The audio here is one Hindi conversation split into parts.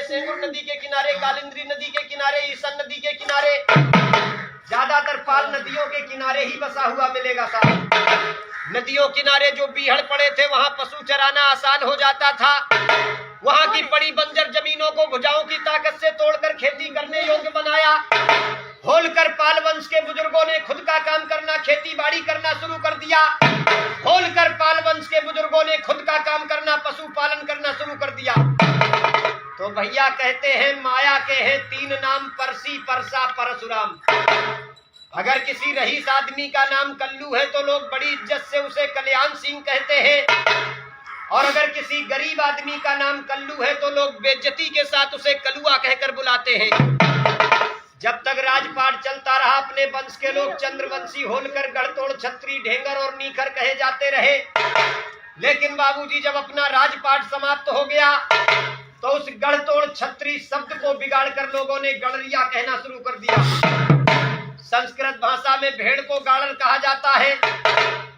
सेंगुर नदी के किनारे, कालिंद्री नदी के किनारे, ईसन नदी के किनारे, ज्यादातर पाल नदियों के किनारे ही बसा हुआ मिलेगा साहब। नदियों किनारे जो बीहड़ पड़े थे वहां पशु चराना आसान हो जाता था। वहां की बड़ी बंजर जमीनों को भुजाओं की ताकत से तोड़कर खेती करने योग्य बनाया। होलकर पाल वंश के बुजुर्गों ने खुद का काम करना, खेती बाड़ी करना शुरू कर दिया। होलकर पाल वंश के बुजुर्गों ने खुद का काम करना, पशुपालन करना शुरू कर दिया। तो भैया कहते हैं माया के हैं 3 नाम, परसी, परसा, परशुराम। अगर किसी रईस आदमी का नाम कल्लू है तो लोग बड़ी इज्जत से उसे कल्याण सिंह कहते हैं, और अगर किसी गरीब आदमी का नाम कल्लू है तो लोग बेइज्जती के साथ उसे कलुआ कहकर बुलाते हैं। जब तक राजपाट चलता रहा अपने वंश के लोग चंद्रवंशी, होलकर, गढ़तोड़, छत्री, ढेंगर और नीखर कहे जाते रहे। लेकिन बाबूजी जब अपना राजपाट समाप्त हो गया तो उस गढ़तोड़ छत्री शब्द को बिगाड़कर लोगों ने गड़रिया कहना शुरू कर दिया। संस्कृत भाषा में भेड़ को गाड़र कहा जाता है।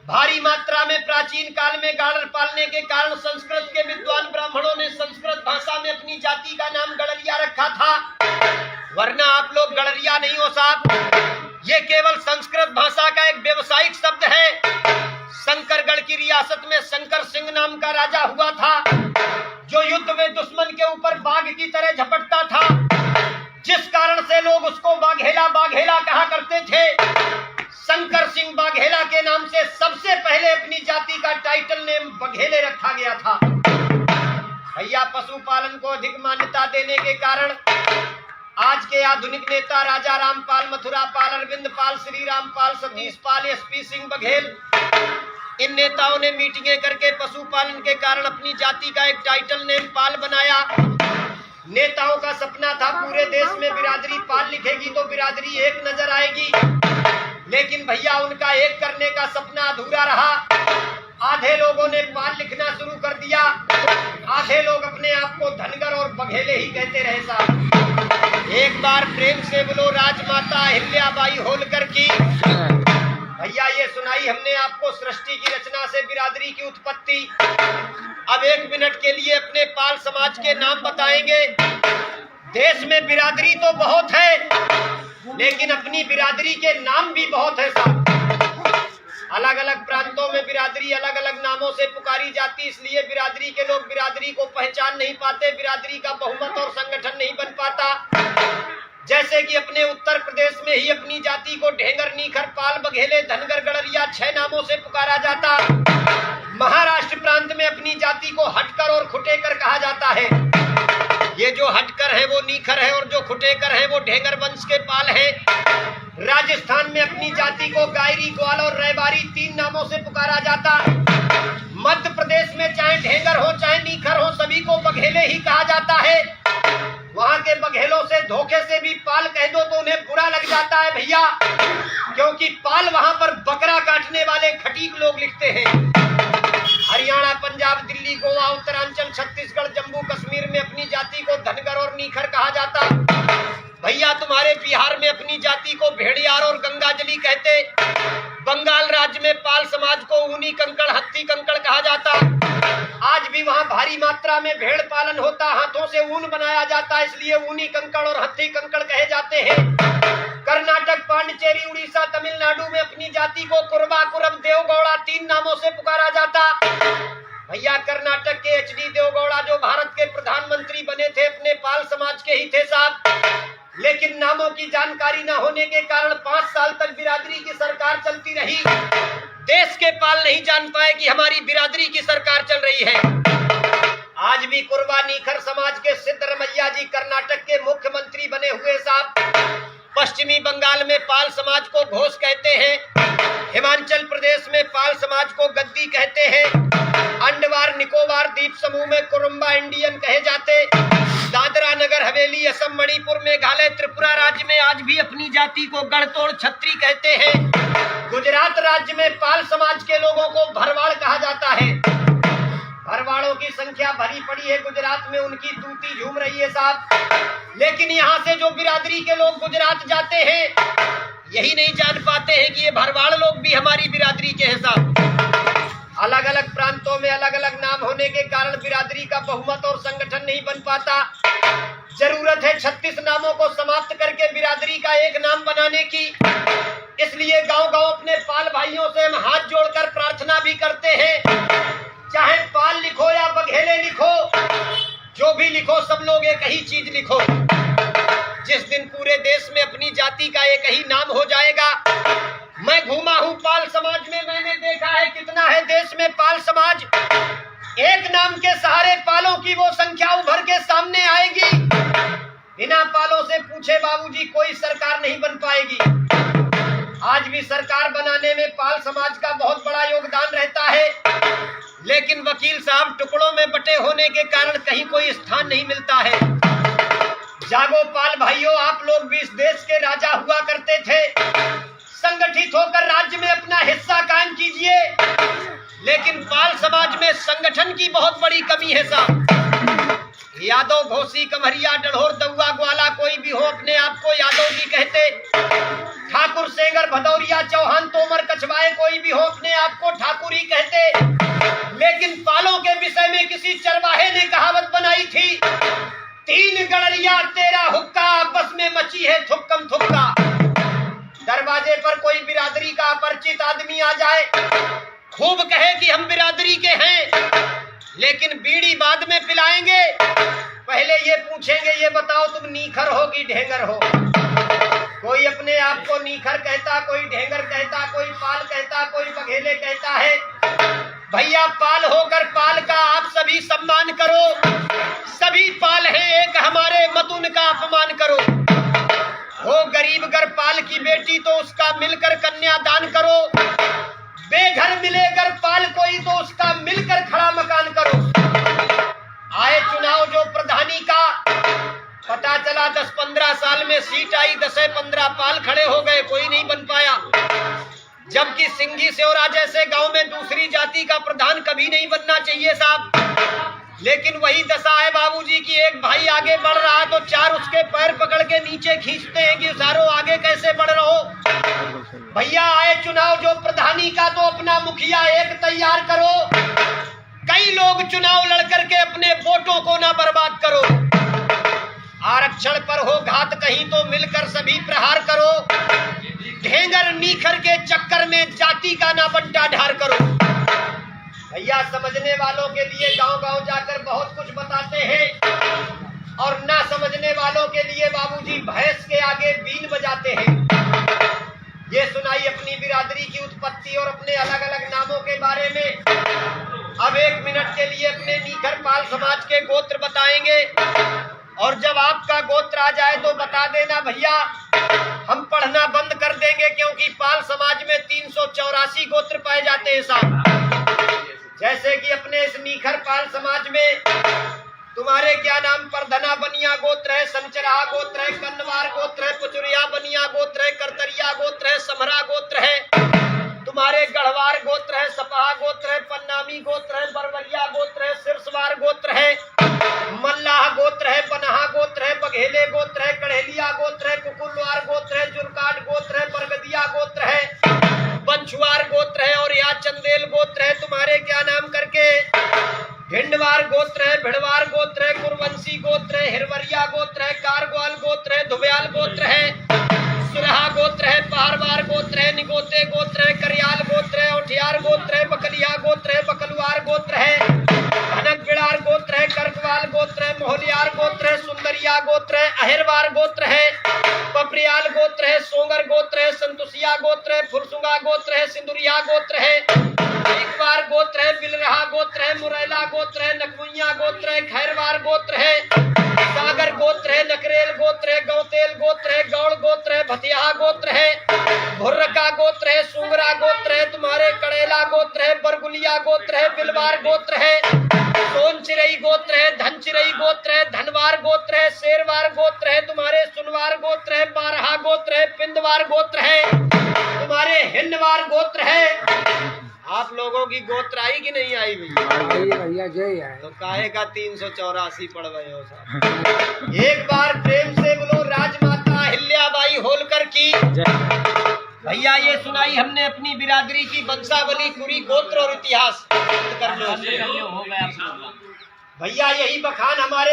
भारी मात्रा में प्राचीन काल में गाड़र पालने के कारण संस्कृत के विद्वान ब्राह्मणों ने संस्कृत भाषा में अपनी जाति का नाम गड़रिया रखा था, वरना आप लोग गड़रिया नहीं हो साहब। ये केवल संस्कृत भाषा का एक व्यवसायिक शब्द है। शंकरगढ़ की रियासत में शंकर सिंह नाम का राजा हुआ था, जो युद्ध में दुश्मन के ऊपर बाघ की तरह झपटता था, जिस कारण से लोग उसको बाघेला बाघेला कहा करते थे। शंकर सिंह बाघेला के नाम से सबसे पहले अपनी जाति का टाइटल नेम बघेले रखा गया था। भैया पशुपालन को अधिक मान्यता देने के कारण आज के आधुनिक नेता राजा रामपाल, मथुरा पाल, अरविंद पाल, श्री रामपाल, सतीश पाल, एसपी सिंह बघेल, इन नेताओं ने मीटिंगें करके पशुपालन के कारण अपनी जाति का एक टाइटल नेम पाल बनाया। नेताओं का सपना था पूरे देश में बिरादरी पाल लिखेगी तो बिरादरी एक नजर आएगी, लेकिन भैया उनका एक करने का सपना अधूरा रहा। आधे लोगों ने पाल लिखना शुरू कर दिया, आधे लोग अपने आप को धनगर और बघेले ही कहते रहे साहब। एक बार प्रेम से बोलो राजमाता अहिल्याबाई होलकर की। भैया ये सुनाई हमने आपको सृष्टि की रचना से बिरादरी की उत्पत्ति। अब 1 मिनट के लिए अपने पाल समाज के नाम बताएंगे। देश में बिरादरी तो बहुत है, लेकिन अपनी बिरादरी के नाम भी बहुत है साहब। अलग अलग प्रांतों में बिरादरी अलग अलग नामों से पुकारी जाती, इसलिए बिरादरी के लोग बिरादरी को पहचान नहीं पाते, बिरादरी का बहुमत और संगठन नहीं बन पाता। जैसे कि अपने उत्तर प्रदेश में ही अपनी जाति को ढेंगर, नीखर, पाल, बघेले, धनगर, गड़रिया 6 नामों से पुकारा जाता। महाराष्ट्र प्रांत में अपनी जाति को हटकर और खुटेकर कहा जाता है। ये जो हटकर है वो नीखर है और जो खुटेकर है वो ढेंगर वंश के पाल है। राजस्थान में अपनी जाति को गायरी, ग्वाल और रैबारी 3 नामों से पुकारा जाता। मध्य प्रदेश में चाहे ढेंगर हो चाहे नीखर हो, सभी को बघेले ही कहा जाता है। वहां के बघेलों से धोखे से भी पाल कह दो तो उन्हें बुरा लग जाता है भैया, क्योंकि पाल वहां पर बकरा काटने वाले खटीक लोग लिखते हैं। हरियाणा, पंजाब, दिल्ली, गोवा, उत्तरांचल, छत्तीसगढ़, जम्मू कश्मीर में अपनी जाति को धनगर और नीखर कहा जाता। भैया तुम्हारे बिहार में अपनी जाति को भेड़ियार और गंगाजली कहते। बंगाल राज्य में पाल समाज को ऊनी कंकड़, हत्ती कंकड़ कहा जाता। आज भी वहाँ भारी मात्रा में भेड़ पालन होता, हाथों से ऊन बनाया जाता, इसलिए ऊनी कंकड़ और हत्ती कंकड़ कहे जाते हैं। कर्नाटक, पांडिचेरी, उड़ीसा, तमिलनाडु में अपनी जाति को कुरबा, कुरब, देवगौड़ा 3 नामों से पुकारा जाता। भैया कर्नाटक के एचडी देवगौड़ा जो भारत के प्रधानमंत्री बने थे अपने पाल समाज के ही थे साहब, लेकिन नामों की जानकारी न होने के कारण 5 साल तक बिरादरी की सरकार चलती रही। देश के पाल नहीं जान पाए कि हमारी बिरादरी की सरकार चल रही है। आज भी कुरबा नीखर समाज के सिद्धरमैया जी कर्नाटक के मुख्यमंत्री बने हुए साहब। पश्चिमी बंगाल में पाल समाज को घोष कहते हैं। हिमाचल प्रदेश में पाल समाज को गद्दी कहते हैं। अंडमान निकोबार द्वीप समूह में कुरुम्बा इंडियन कहे जाते। दादरा नगर हवेली, असम, मणिपुर, मेघालय, त्रिपुरा राज्य में आज भी अपनी जाति को गढ़तोड़ छत्री कहते हैं। गुजरात राज्य में पाल समाज के लोगों को भरवाड़ कहा जाता है। भरवाड़ों की संख्या भरी पड़ी है गुजरात में, उनकी तूती झूम रही है साहब। लेकिन यहाँ से जो बिरादरी के लोग गुजरात जाते हैं, यही नहीं जान पाते हैं कि ये भरवाड़ लोग भी हमारी बिरादरी के हैं साहब। अलग अलग प्रांतों में अलग अलग नाम होने के कारण बिरादरी का बहुमत और संगठन नहीं बन पाता। जरूरत है 36 नामों को समाप्त करके बिरादरी का एक नाम बनाने की। इसलिए गांव-गांव अपने पाल भाइयों से हम हाथ जोड़कर प्रार्थना भी करते हैं, चाहे पाल लिखो या बघेले लिखो, जो भी लिखो सब लोग एक ही चीज लिखो। जिस दिन पूरे देश में अपनी जाति का एक ही नाम हो जाएगा। मैं घूमा हूं पाल समाज में, मैंने देखा है कितना है देश में पाल समाज। एक नाम के सहारे पालों की वो संख्या उभर के सामने आएगी। बिना पालों से पूछे बाबूजी कोई सरकार नहीं बन पाएगी। आज भी सरकार बनाने में पाल समाज का बहुत बड़ा योगदान रहता है, लेकिन वकील साहब टुकड़ों में बटे होने के कारण कहीं कोई स्थान नहीं मिलता है। जागो पाल भाइयों, आप लोग भी इस देश के राजा हुआ करते थे। संगठित होकर राज्य में अपना हिस्सा कायम कीजिए। लेकिन पाल समाज में संगठन की बहुत बड़ी कमी है साहब। यादव, घोसी, कमरिया, डढ़ोर, दउआ, ग्वाला कोई भी हो अपने आप को यादव जी कहते। ठाकुर, सेंगर, भदौरिया, चौहान, तोमर, कछवाए कोई भी हो अपने आप को ठाकुर ही कहते। लेकिन पालों के विषय में किसी चरवाहे ने कहावत बनाई थी, 3 गड़रिया तेरा हुक्का, आपस में मची है थुक्कम थुक्का। दरवाजे पर कोई बिरादरी का अपरिचित आदमी आ जाए, खूब कहे कि हम बिरादरी के हैं, लेकिन बीड़ी बाद में पिलाएंगे। पहले ये पूछेंगे, ये बताओ तुम नीखर हो कि ढेंगर हो। कोई अपने आप को नीखर कहता, कोई ढेंगर कहता, कोई पाल कहता, कोई बघेले कहता है। भैया पाल होकर पाल का आप सभी सम्मान करो। सभी पाल हैं एक हमारे, मत उनका अपमान करो। हो गरीब गर पाल की बेटी तो उसका मिलकर कन्यादान करो। बेघर मिले गर पाल कोई तो उसका मिलकर खड़ा मकान करो। आए चुनाव जो प्रधानी का, पता चला 10-15 साल में सीट आई, 10-15 पाल खड़े हो गए, कोई नहीं बन पाया। जबकि सिंगी सेवरा जैसे गांव में दूसरी जाति का प्रधान कभी नहीं बनना चाहिए साहब। लेकिन वही दशा है बाबूजी की एक भाई आगे बढ़ रहा तो 4 उसके पैर पकड़ के नीचे खींचते हैं कि सारो आगे कैसे बढ़ रहो। भैया आए चुनाव जो प्रधानी का तो अपना मुखिया एक तैयार करो। कई लोग चुनाव लड़ करके अपने वोटों को ना बर्बाद करो। आरक्षण पर हो घात कहीं तो मिलकर सभी प्रहार करो। ढेंगर नीखर के चक्कर में जाति का ना बंटा ढार करो। भैया समझने वालों के लिए गांव-गांव जाकर बहुत कुछ बताते हैं, और ना समझने वालों के लिए बाबूजी भैंस के आगे बीन बजाते हैं। ये सुनाई अपनी बिरादरी की उत्पत्ति और अपने अलग अलग नामों के बारे में। अब 1 मिनट के लिए अपने नीखर पाल समाज के गोत्र बताएंगे, और जब आपका गोत्र आ जाए तो बता देना भैया, हम पढ़ना बंद कर देंगे, क्योंकि पाल समाज में 384 गोत्र पाए जाते हैं साहब। जैसे कि अपने इस नीखर पाल समाज में तुम्हारे क्या नाम पर धना बनिया गोत्र है, संचरा गोत्र है, कन्नवार गोत्र है, पुचुरिया बनिया गोत्र है, करतरिया गोत्र है, समरा गोत्र है। तुम्हारे गढ़वार गोत्र है, सपहा गोत्र है, पन्नामी गोत्र है, बरवरिया गोत्र है, सिरसवार गोत्र है, मल्लाह गोत्र है, बनहा गोत्र है, बघेले गोत्र है, कढ़ेलिया गोत्र है, कुकुलवार गोत्र है, जुरकाट गोत्र है, बरगदिया गोत्र है, बंछुआर गोत्र है, और या चंदेल गोत्र है। तुम्हारे क्या नाम करके भिंडवार गोत्र है, भिड़वार गोत्र है, कुरवंशी गोत्र है, हिरवरिया गोत्र है, कारग्वाल गोत्र है, धुब्याल गोत्र है, सुरहा गोत्र है, पहाड़वार गोत्र है, निगोते गोत्र है, करियाल गोत्र है, उठियार गोत्र है, बकलिया गोत्र है, बकलवार गोत्र है, धनक बिड़ार गोत्र है, करकवाल गोत्र है, मोहलियार गोत्र है, सुंदरिया गोत्र है, अहिरवार गोत्र है, पपरियाल गोत्र है, सोंगर गोत्र है, संतुसिया गोत्र है, फुरसुंगा गोत्र है, सिंदुरिया गोत्र है, एकवार गोत्र है, बिलरहा गोत्र है, मुरैला गोत्र है, नकमुइया गोत्र है, खैरवार गोत्र है, सागर गोत्र है, नकरेल गोत्र है, गौतेल गोत्र है, गौड़ गोत्र है, भतिया गोत्र है, भुर्रका गोत्र है, सुंगरा गोत्र है, तुम्हारे कड़ेला गोत्र है, बरगुलिया गोत्र है, बिलवार गोत्र है, सोन चिरई गोत्र है, धन चिरई गोत्र है, धनवार गोत्र है, शेरवार गोत्र है, तुम्हारे सुनवार गोत्र है, बारहा गोत्र है, पिंदवार गोत्र है, तुम्हारे हिंदवार गोत्र है। आप लोगों की गोत्र आई कि नहीं आई भैया? जय है। तो काहे का 384 पढ़ गए हो साहब? एक बार प्रेम से बोलो राजमाता अहिल्याबाई होलकर की। भैया ये सुनाई हमने अपनी बिरादरी की वंशावली, पूरी गोत्र और इतिहास कर लो। भैया यही बखान हमारे